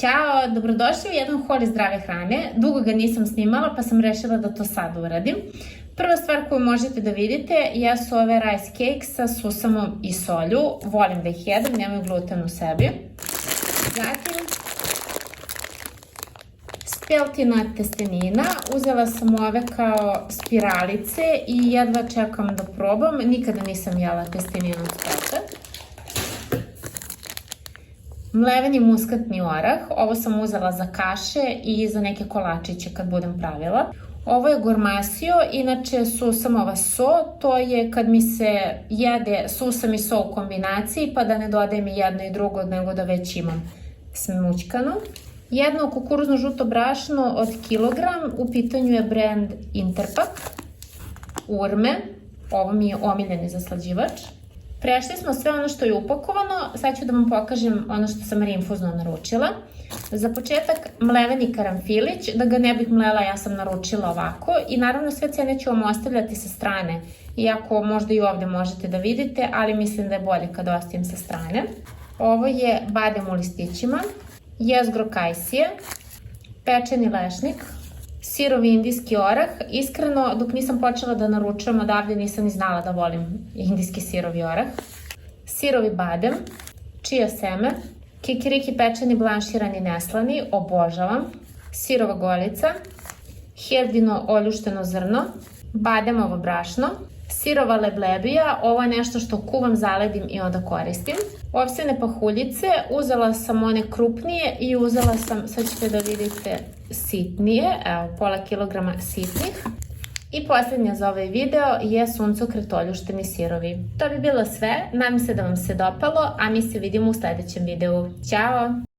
Ćao, dobrodošli u jedan haul iz zdrave hrane. Dugo ga nisam snimala pa sam rešila da to sad uradim. Prva stvar koju možete da vidite jesu ove rice cakes sa susamom i solju. Volim da ih jedem, nemaju gluten u sebi. Zatim, speltina testenina. Uzela sam ove kao spiralice i jedva čekam da probam. Nikada nisam jela testeninu od spelta. Mleveni muskatni orah, ovo sam uzela za kaše i za neke kolačiće kad budem pravila. Ovo je gormasio, inače susamova so, to je kad mi se jede susam i so u kombinaciji, pa da ne dodajem i jedno i drugo, nego da već imam smućkano. Jedno kukuruzno žuto brašno od kilogram, u pitanju je brand Interpak. Urme, ovo mi je omiljeni zaslađivač. Prešli smo sve ono što je upakovano, sad ću da vam pokažem ono što sam rinfuzno naručila. Za početak mleveni karanfilić, da ga ne bih mlela ja sam naručila ovako i naravno sve cene ću vam ostavljati sa strane, iako možda i ovde možete da vidite, ali mislim da je bolje kad ostavim sa strane. Ovo je badem u listićima, jezgro kajsije, pečeni lešnik, sirovi indijski orah. Iskreno, dok nisam počela da naručujem odavde, nisam ni znala da volim indijski sirovi orah. Sirovi badem, čija seme, kikiriki pečeni blanširani neslani, obožavam. Sirova golica, herdino oljušteno zrno, bademovo brašno, sirova leblebija, ovo je nešto što kuvam, zaledim i onda koristim. Ovsene pahuljice, uzela sam one krupnije i uzela sam, sad ćete da vidite, sitnije, evo pola kilograma sitnih. I posljednja za ovaj video je suncokret oljušteni sirovi. To bi bilo sve, nadam se da vam se dopalo, a mi se vidimo u sledećem videu. Ćao!